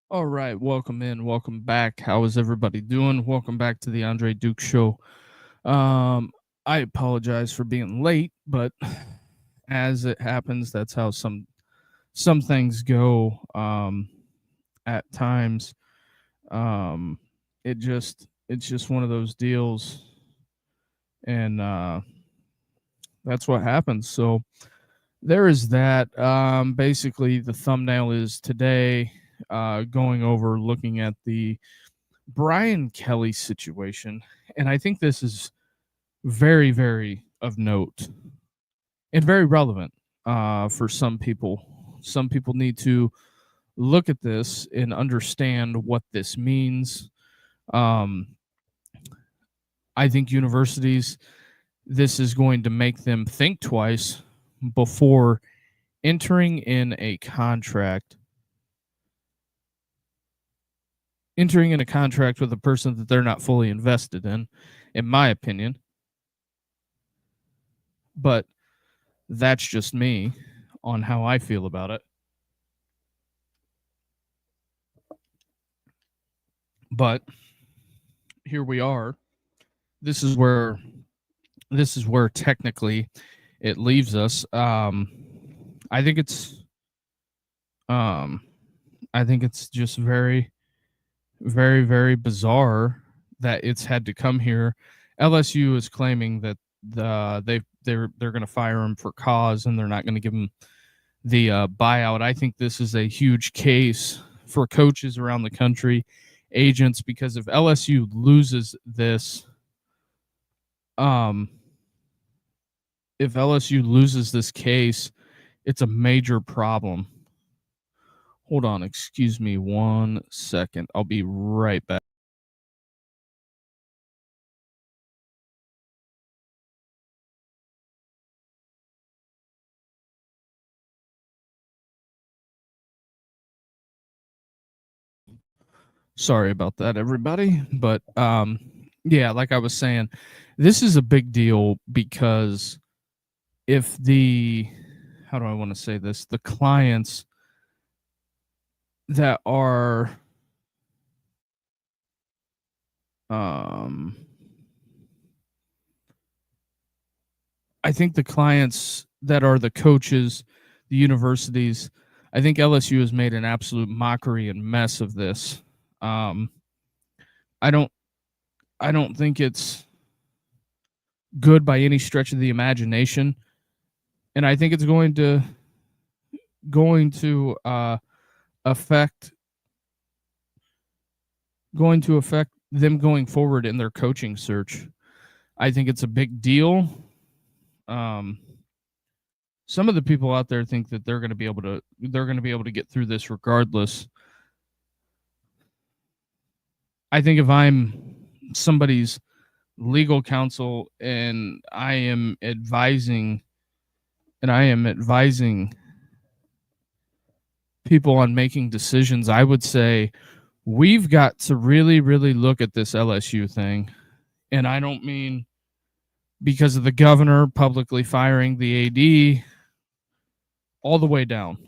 All right, welcome in, welcome back. How is everybody doing? Welcome back to the Andre Duke Show. I apologize for being late, but as it happens, that's how some things go. At times, it's just one of those deals, and that's what happens. So there is that. Basically, the thumbnail is today. Going over looking at the Brian Kelly situation, and I think this is very, very of note and very relevant for some people. Some people need to look at this and understand what this means. I think universities, this is going to make them think twice before entering in a contract with a person that they're not fully invested in my opinion. But that's just me on how I feel about it. But here we are. This is where technically it leaves us. I think it's just very, very, very bizarre that it's had to come here. LSU is claiming that they're going to fire him for cause and they're not going to give him the buyout. I think this is a huge case for coaches around the country, agents, because if LSU loses this, case, it's a major problem. Hold on, excuse me 1 second. I'll be right back. Sorry about that, everybody. But yeah, like I was saying, this is a big deal because if how do I want to say this? The clients that are I think the clients that are the coaches, the universities, I think LSU has made an absolute mockery and mess of this. I don't think it's good by any stretch of the imagination, and I think it's going to affect them going forward in their coaching search. I think it's a big deal. Some of the people out there think that they're going to be able to get through this regardless. I think if I'm somebody's legal counsel and I am advising people on making decisions, I would say we've got to really, really look at this LSU thing. And I don't mean because of the governor publicly firing the AD, all the way down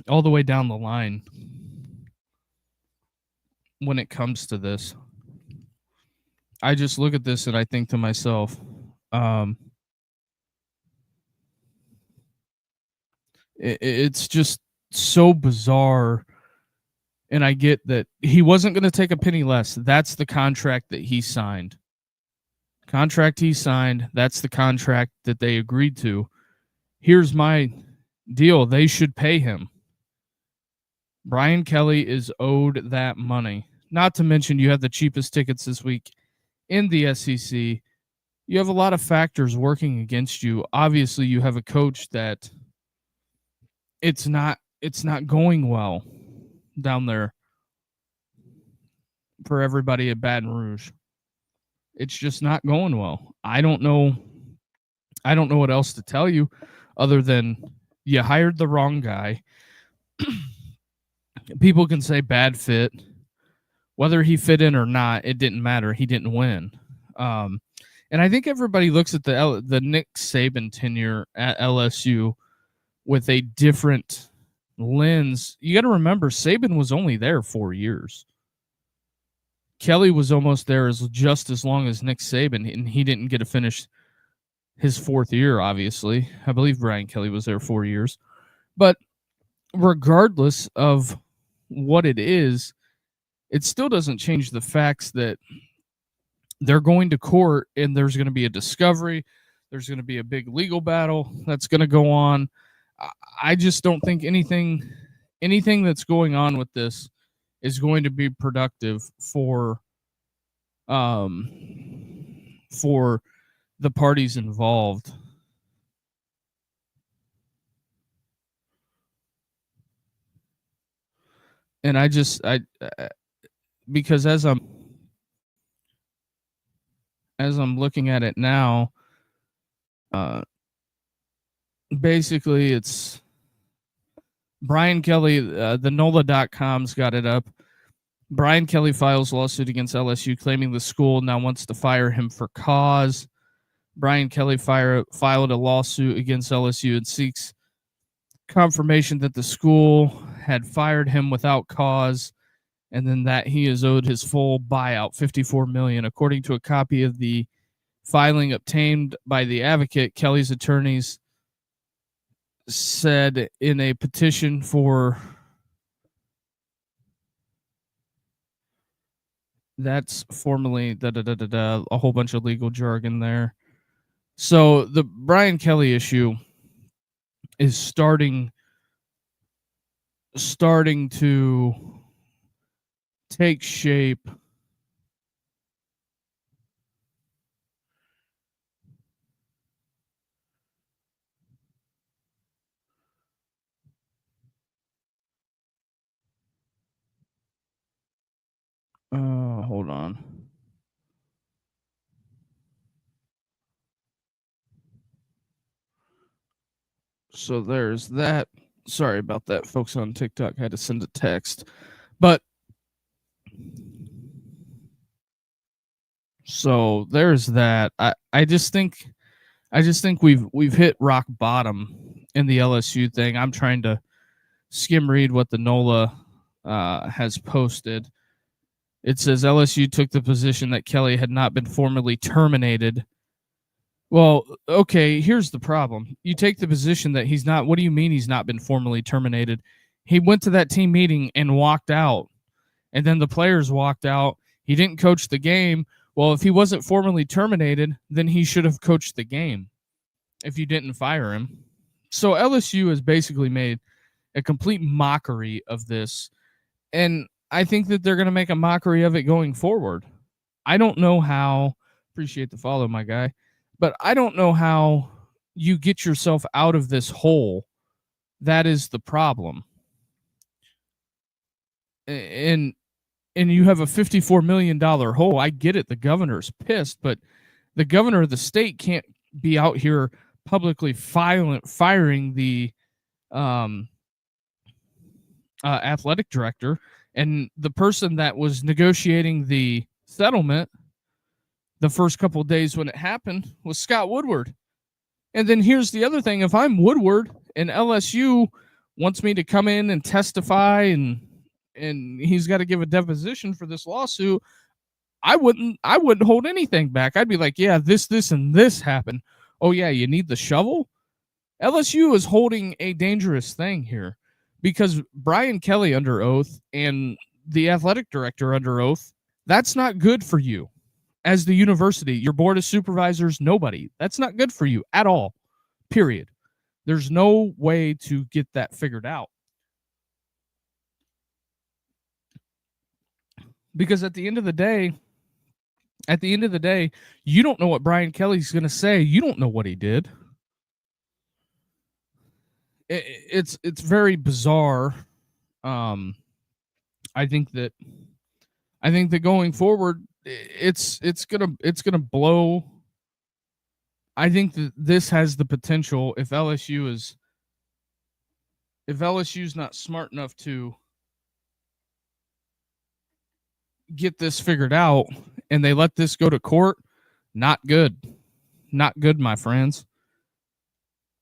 the line when it comes to this. I just look at this and I think to myself, it's just so bizarre. And I get that he wasn't going to take a penny less. That's the contract that he signed. That's the contract that they agreed to. Here's my deal. They should pay him. Brian Kelly is owed that money. Not to mention you have the cheapest tickets this week in the SEC. you have a lot of factors working against you. Obviously, you have a coach that it's not going well down there for everybody at Baton Rouge. It's just not going well. I don't know what else to tell you other than you hired the wrong guy. People can say bad fit. Whether he fit in or not, it didn't matter. He didn't win. And I think everybody looks at the Nick Saban tenure at LSU with a different lens. You got to remember, Saban was only there 4 years. Kelly was almost there just as long as Nick Saban, and he didn't get to finish his 4th year, obviously. I believe Brian Kelly was there 4 years. But regardless of what it is, it still doesn't change the facts that they're going to court and there's going to be a discovery. There's going to be a big legal battle that's going to go on. I just don't think anything that's going on with this is going to be productive for the parties involved. And because as I'm looking at it now, basically it's Brian Kelly, the NOLA.com's got it up. Brian Kelly files lawsuit against LSU claiming the school now wants to fire him for cause. Brian Kelly filed a lawsuit against LSU and seeks confirmation that the school had fired him without cause, and then that he is owed his full buyout, $54 million. According to a copy of the filing obtained by the advocate, Kelly's attorneys said in a petition for that's formally a whole bunch of legal jargon there. So the Brian Kelly issue is starting to take shape. Hold on. So there's that. Sorry about that, folks on TikTok. I had to send a text. But so there's that. I just think we've hit rock bottom in the LSU thing. I'm trying to skim read what the NOLA has posted. It says LSU took the position that Kelly had not been formally terminated. Well, okay, here's the problem. You take the position that he's not. What do you mean he's not been formally terminated? He went to that team meeting and walked out, and then the players walked out. He didn't coach the game. Well, if he wasn't formally terminated, then he should have coached the game if you didn't fire him. So LSU has basically made a complete mockery of this, and I think that they're going to make a mockery of it going forward. I don't know how. Appreciate the follow, my guy. But I don't know how you get yourself out of this hole. That is the problem. And you have a $54 million hole. I get it. The governor's pissed, but the governor of the state can't be out here publicly firing the athletic director. And the person that was negotiating the settlement the first couple of days when it happened was Scott Woodward. And then here's the other thing. If I'm Woodward and LSU wants me to come in and testify and he's got to give a deposition for this lawsuit, I wouldn't hold anything back. I'd be like, yeah, this, and this happened. Oh yeah, you need the shovel? LSU is holding a dangerous thing here because Brian Kelly under oath and the athletic director under oath, that's not good for you. As the university, your board of supervisors, nobody. That's not good for you at all, period. There's no way to get that figured out. Because at the end of the day, At the end of the day, you don't know what Brian Kelly's going to say. You don't know what he did. It's very bizarre. Um, I think that going forward, it's gonna blow. I think that this has the potential if LSU's not smart enough to get this figured out and they let this go to court, not good. Not good, my friends.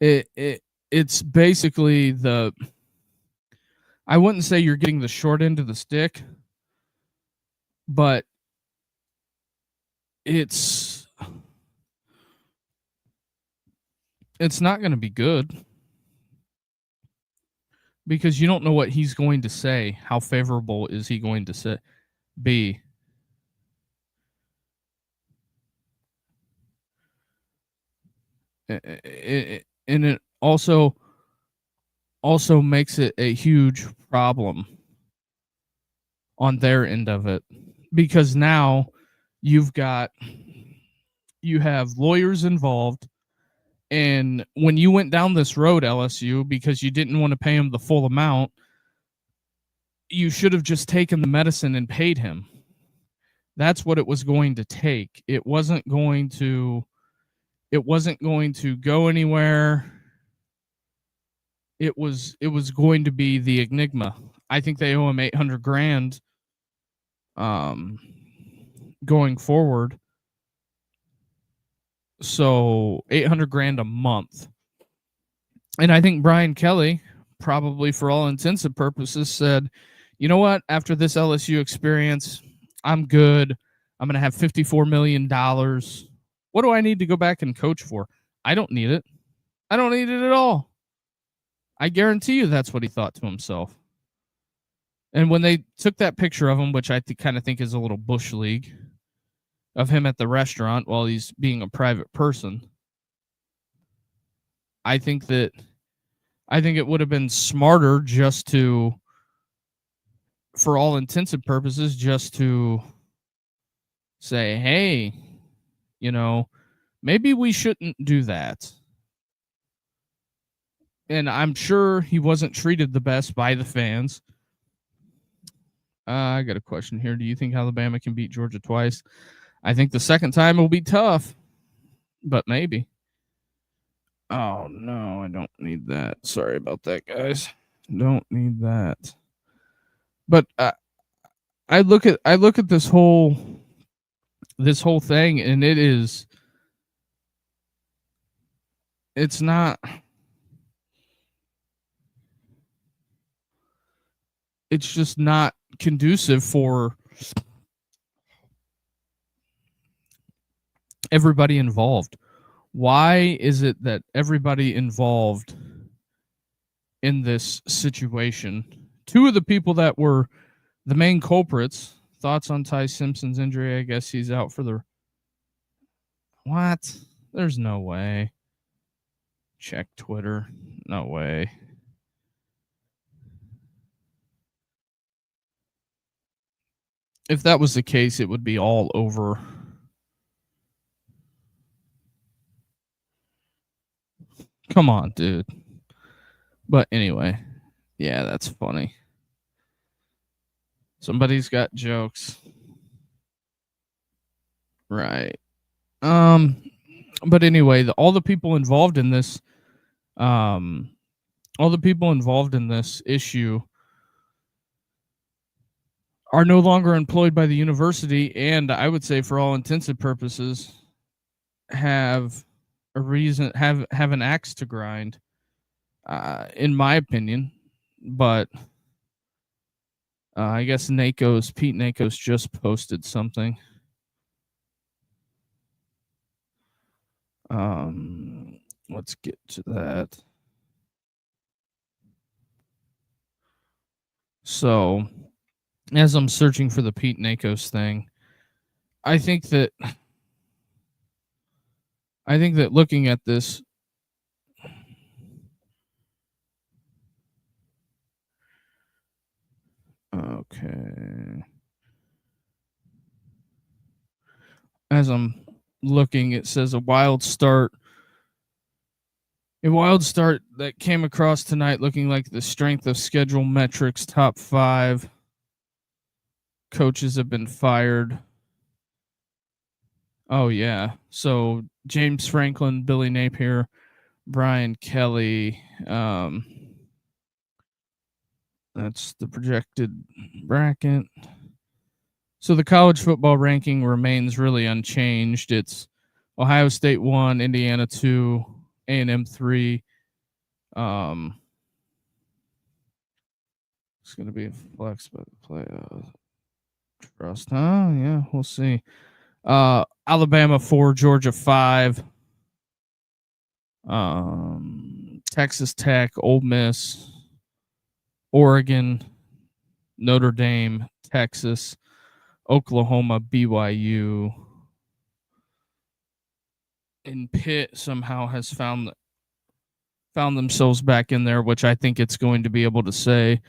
It's basically I wouldn't say you're getting the short end of the stick, but it's not going to be good because you don't know what he's going to say. How favorable is he going to be? And it also makes it a huge problem on their end of it because now you've got you have lawyers involved, and when you went down this road, LSU, because you didn't want to pay him the full amount, you should have just taken the medicine and paid him. That's what it was going to take. It wasn't going to go anywhere. It was going to be the enigma. I think they owe him 800 grand um going forward. So 800 grand a month. And I think Brian Kelly, probably for all intents and purposes, said, you know what, after this LSU experience, I'm good. I'm going to have $54 million. What do I need to go back and coach for? I don't need it. I don't need it at all. I guarantee you that's what he thought to himself. And when they took that picture of him, which I kind of think is a little bush league, of him at the restaurant while he's being a private person, I think it would have been smarter just to, for all intents and purposes, just to say, hey, maybe we shouldn't do that. And I'm sure he wasn't treated the best by the fans. I got a question here. Do you think Alabama can beat Georgia twice? I think the second time will be tough, but maybe. Oh, no, I don't need that. Sorry about that, guys. Don't need that. But I look at this whole thing, and it's not, it's just not conducive for everybody involved. Why is it that everybody involved in this situation, two of the people that were the main culprits, thoughts on Ty Simpson's injury? I guess he's out for the what? There's no way. Check Twitter. No way. If that was the case, it would be all over. Come on, dude. But anyway, yeah, that's funny. Somebody's got jokes. Right. But anyway, all the people involved in this issue are no longer employed by the university, and I would say for all intents and purposes have a reason, have an axe to grind, in my opinion. But I guess Pete Nakos just posted something. Let's get to that. So, as I'm searching for the Pete Nakos thing, I think that looking at this, okay. as I'm looking, it says a wild start. A wild start that came across tonight looking like the strength of schedule metrics, top 5 coaches have been fired. Oh, yeah. So James Franklin, Billy Napier, Brian Kelly. That's the projected bracket. So the college football ranking remains really unchanged. It's Ohio State 1, Indiana 2, A&M 3. It's going to be a flex by the play. Trust, huh? Yeah, we'll see. Alabama 4, Georgia 5. Texas Tech, Ole Miss, Oregon, Notre Dame, Texas, Oklahoma, BYU. And Pitt somehow has found themselves back in there, which I think it's going to be able to say,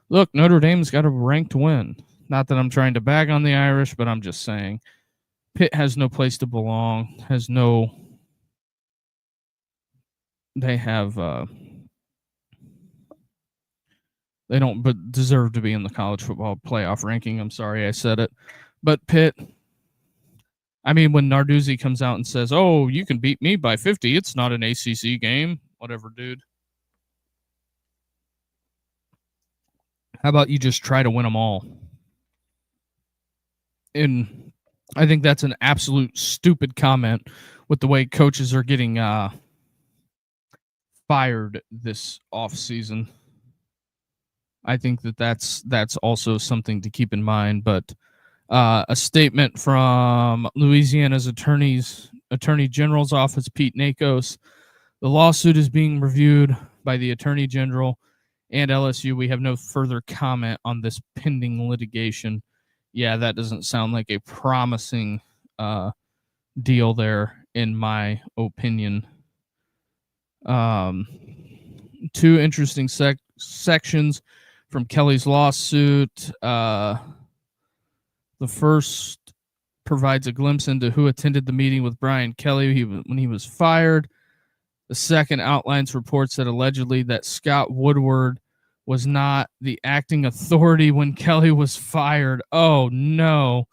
look, Notre Dame's got a ranked win. Not that I'm trying to bag on the Irish, but I'm just saying Pitt has no place to belong, they don't deserve to be in the college football playoff ranking. I'm sorry I said it. But Pitt, I mean, when Narduzzi comes out and says, oh, you can beat me by 50, it's not an ACC game. Whatever, dude. How about you just try to win them all? And I think that's an absolute stupid comment with the way coaches are getting fired this offseason. I think that's also something to keep in mind. But a statement from Louisiana's Attorney General's office, Pete Nakos. The lawsuit is being reviewed by the Attorney General and LSU. We have no further comment on this pending litigation. Yeah, that doesn't sound like a promising deal there, in my opinion. Two interesting sections from Kelly's lawsuit. The first provides a glimpse into who attended the meeting with Brian Kelly when he was fired. The second outlines reports that allegedly that Scott Woodward was not the acting authority when Kelly was fired. Oh, no.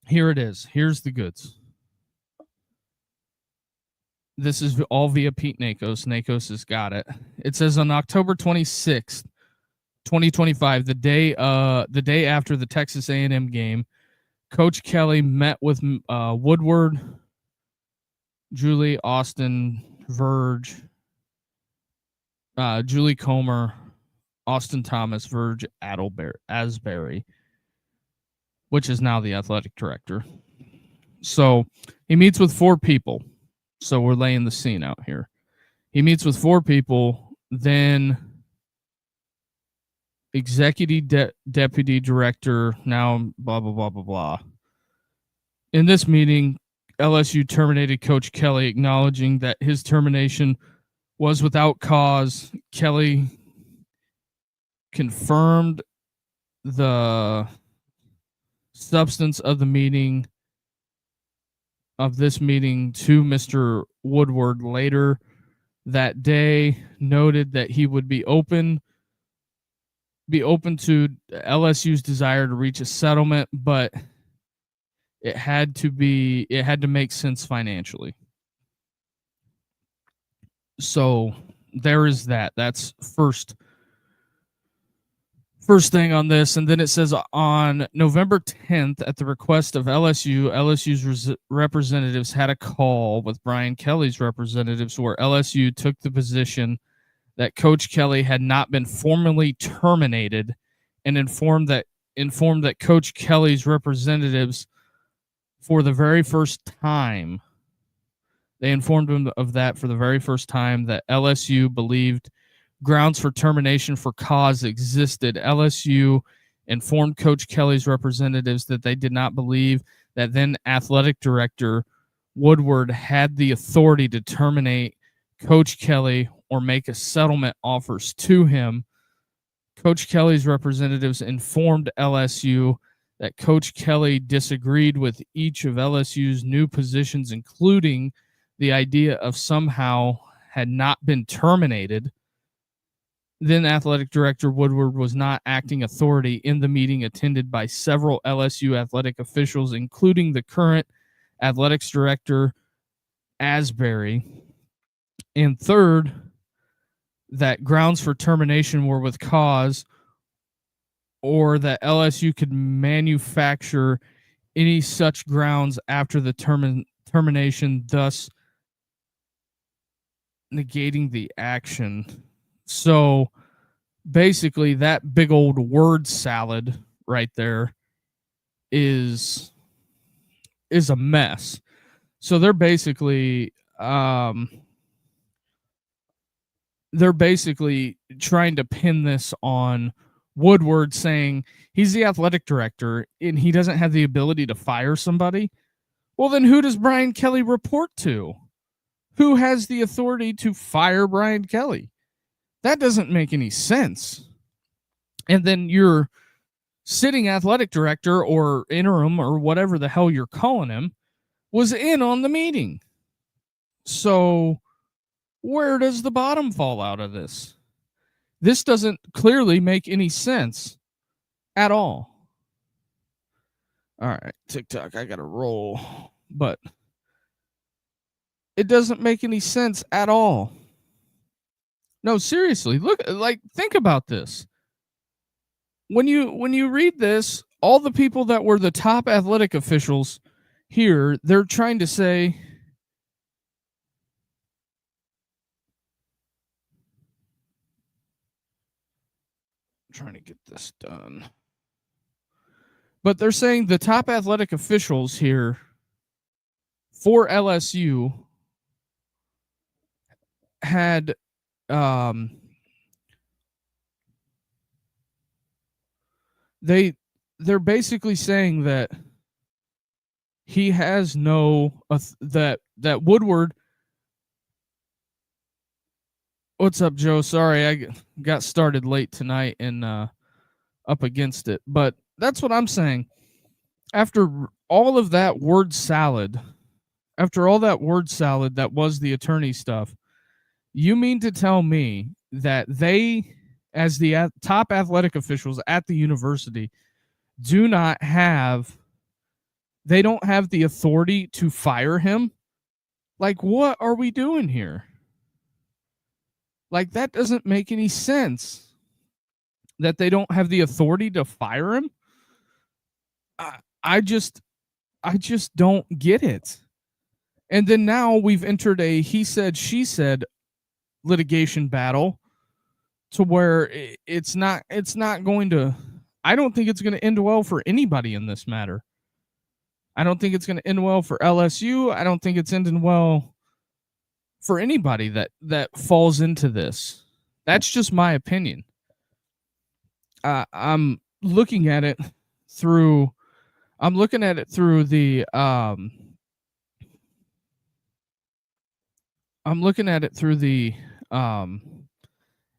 Here it is. Here's the goods. This is all via Pete Nakos. Nakos has got it. It says on October 26th, 2025, the day after the Texas A&M game, Coach Kelly met with Woodward, Julie, Austin, Verge, Julie Comer, Austin Thomas, Verge Asbury, which is now the athletic director. So he meets with 4 people. So we're laying the scene out here. He meets with 4 people, then executive deputy director, now blah, blah, blah, blah, blah. In this meeting, LSU terminated Coach Kelly, acknowledging that his termination was without cause. Kelly confirmed the substance of the meeting, of this meeting, to Mr. Woodward later that day, noted that he would be open to LSU's desire to reach a settlement, but it had to make sense financially. So there is that. That's first thing on this. And then it says on November 10th, at the request of LSU's representatives had a call with Brian Kelly's representatives where LSU took the position that Coach Kelly had not been formally terminated, and informed that Coach Kelly's representatives for the very first time, they informed him of that for the very first time, that LSU believed grounds for termination for cause existed. LSU informed Coach Kelly's representatives that they did not believe that then athletic director Woodward had the authority to terminate Coach Kelly or make a settlement offers to him. Coach Kelly's representatives informed LSU that Coach Kelly disagreed with each of LSU's new positions, including the idea of somehow had not been terminated. Then Athletic Director Woodward was not acting authority in the meeting attended by several LSU athletic officials, including the current athletics director, Asbury. And third, that grounds for termination were with cause, or that LSU could manufacture any such grounds after the termination, thus negating the action. So basically, that big old word salad right there is a mess. So they're basically trying to pin this on Woodward, saying he's the athletic director and he doesn't have the ability to fire somebody. Well, then who does Brian Kelly report to? Who has the authority to fire Brian Kelly? That doesn't make any sense. And then your sitting athletic director or interim or whatever the hell you're calling him was in on the meeting. So where does the bottom fall out of this? This doesn't clearly make any sense at all. All right, TikTok, I got to roll. But it doesn't make any sense at all. No, seriously, think about this. When you read this, all the people that were the top athletic officials here, they're trying to say, I'm trying to get this done. But they're saying the top athletic officials here for LSU had they're basically saying that he has no that Woodward. What's up, Joe? Sorry, I got started late tonight and up against it. But that's what I'm saying. After all of that word salad, that was the attorney stuff, you mean to tell me that they, as the top athletic officials at the university, don't have the authority to fire him? Like, what are we doing here? Like, that doesn't make any sense. That they don't have the authority to fire him? I just don't get it. And then now we've entered a he said, she said litigation battle to where it's not going to, I don't think it's going to end well for anybody in this matter. I don't think it's going to end well for LSU. I don't think it's ending well for anybody that falls into this. That's just my opinion. I'm looking at it through the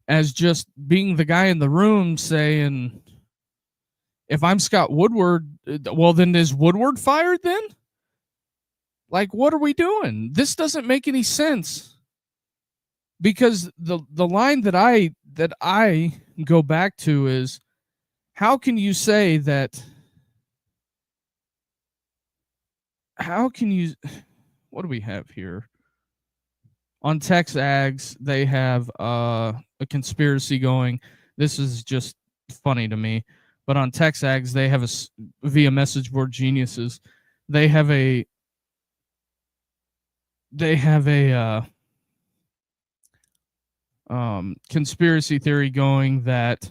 as just being the guy in the room saying, if I'm Scott Woodward, well, then is Woodward fired then? Like, what are we doing? This doesn't make any sense. Because the line that I go back to is, how can you say that? How can you? What do we have here? On TexAgs, they have a conspiracy going. This is just funny to me. But on TexAgs, they have via Message Board Geniuses, they have a conspiracy theory going that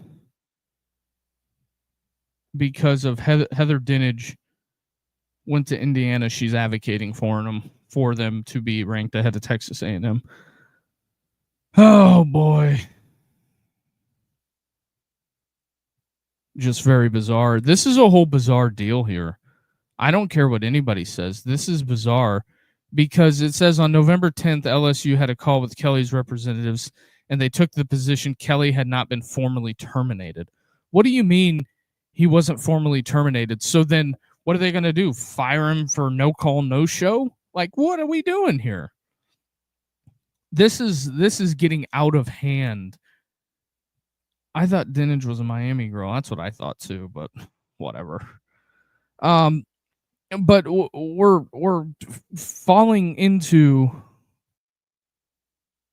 because of Heather Dinich went to Indiana, she's advocating for them to be ranked ahead of Texas A&M. Oh boy. Just very bizarre. This is a whole bizarre deal here. I don't care what anybody says. This is bizarre because it says on November 10th, LSU had a call with Kelly's representatives and they took the position Kelly had not been formally terminated. What do you mean he wasn't formally terminated. So then what are they going to do? Fire him for no call, no show? Like, what are we doing here? This is getting out of hand. I thought Dinage was a Miami girl. That's what I thought too, but whatever. But we're falling into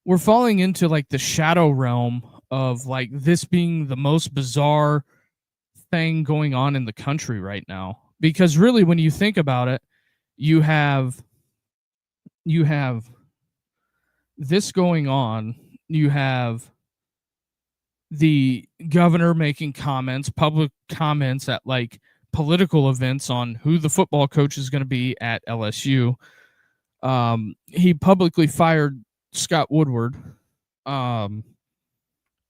like the shadow realm of like this being the most bizarre thing going on in the country right now. Because really, when you think about it, you have this going on. You have the governor making comments, public comments at like political events on who the football coach is going to be at LSU. He publicly fired Scott Woodward. And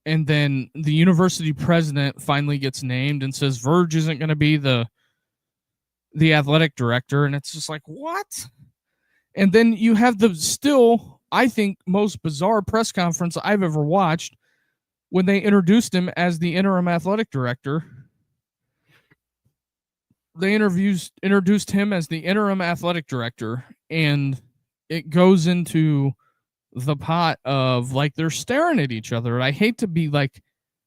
then the university president finally gets named and says Verge isn't going to be the athletic director. And it's just like, what? And then you have the still, I think, most bizarre press conference I've ever watched when they introduced him as the interim athletic director. They introduced him as the interim athletic director, and it goes into the pot of like they're staring at each other. And I hate to be like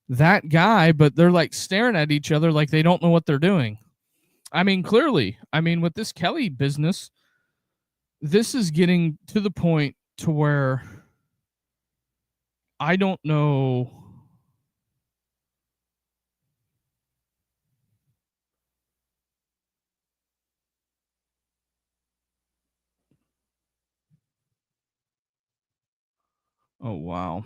that guy, but they're like staring at each other like they don't know what they're doing. I mean, clearly, with this Kelly business, this is getting to the point to where I don't know. Oh, wow.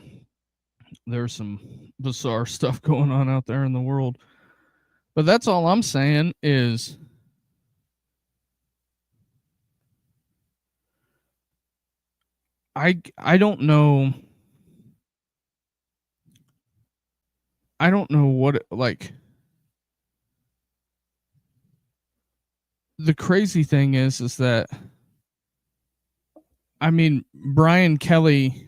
There's some bizarre stuff going on out there in the world. But that's all I'm saying is I don't know. I don't know what like the crazy thing is that Brian Kelly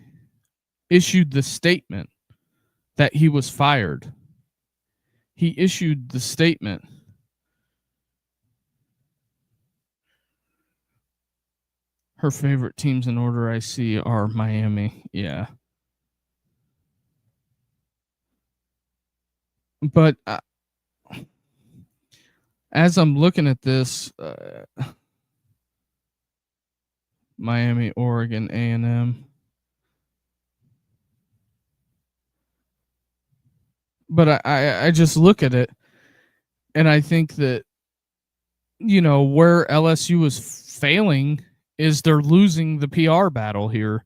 issued the statement that he was fired. He issued the statement. Her favorite teams in order I see are Miami. Yeah. But as I'm looking at this, Miami, Oregon, A&M. But I just look at it, and I think that, where LSU is failing is they're losing the PR battle here.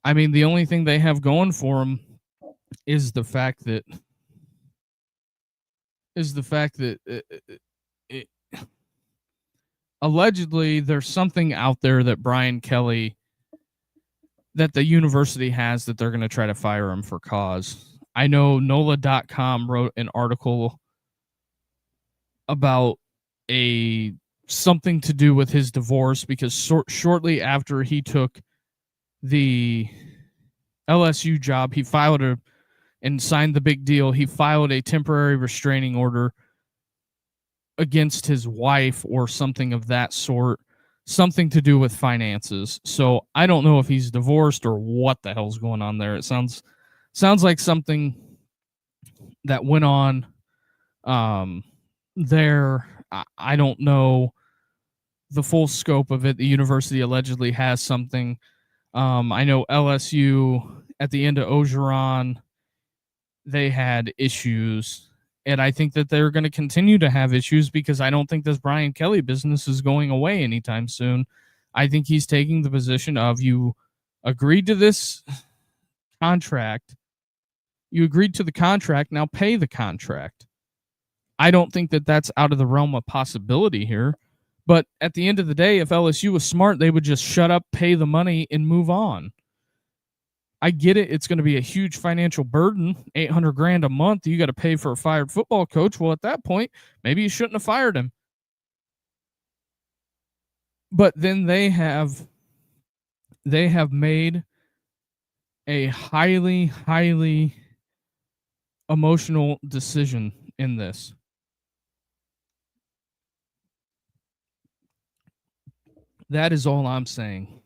The only thing they have going for them is the fact that it allegedly there's something out there that Brian Kelly, that the university has, that they're going to try to fire him for cause. I know NOLA.com wrote an article about something to do with his divorce because shortly after he took the LSU job, he filed and signed the big deal. He filed a temporary restraining order against his wife or something of that sort, something to do with finances. So I don't know if he's divorced or what the hell's going on there. It sounds like something that went on there. I don't know the full scope of it. The university allegedly has something. I know LSU at the end of Ogeron, they had issues, and I think that they're going to continue to have issues because I don't think this Brian Kelly business is going away anytime soon. I think he's taking the position of, you agreed to this contract. You agreed to the contract. Now pay the contract. I don't think that that's out of the realm of possibility here. But at the end of the day, if LSU was smart, they would just shut up, pay the money, and move on. I get it. It's going to be a huge financial burden, $800,000 a month. You got to pay for a fired football coach. Well, at that point, maybe you shouldn't have fired him. But then they have made a highly, highly emotional decision in this. That is all I'm saying.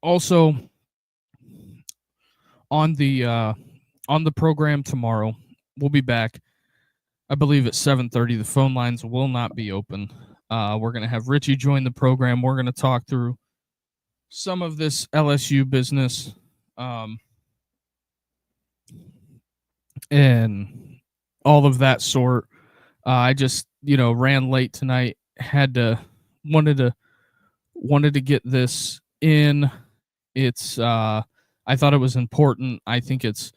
Also, on the program tomorrow, we'll be back. I believe at 7:30. The phone lines will not be open. We're gonna have Richie join the program. We're gonna talk through some of this LSU business, and all of that sort. I just ran late tonight. Wanted to get this in. It's I thought it was important. I think it's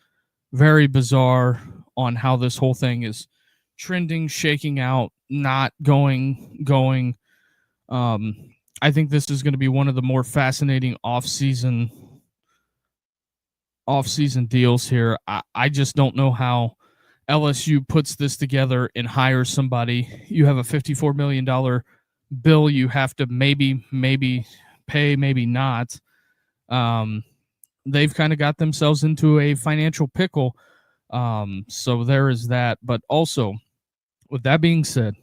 very bizarre on how this whole thing is trending, shaking out, not going. I think this is going to be one of the more fascinating off-season deals here. I just don't know how LSU puts this together and hires somebody. You have a $54 million bill you have to maybe pay, maybe not. They've kind of got themselves into a financial pickle. So there is that. But also, with that being said,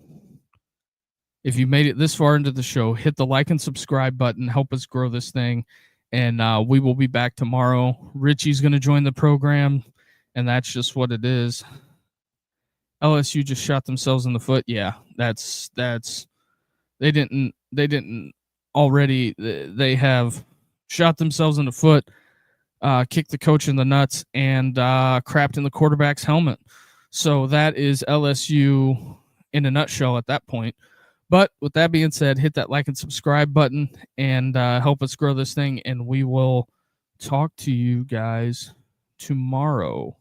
if you made it this far into the show, hit the like and subscribe button. Help us grow this thing. And we will be back tomorrow. Richie's going to join the program, and that's just what it is. LSU just shot themselves in the foot. Yeah, that's they didn't already. They have shot themselves in the foot, kicked the coach in the nuts, and crapped in the quarterback's helmet. So that is LSU in a nutshell at that point. But with that being said, hit that like and subscribe button and help us grow this thing. And we will talk to you guys tomorrow.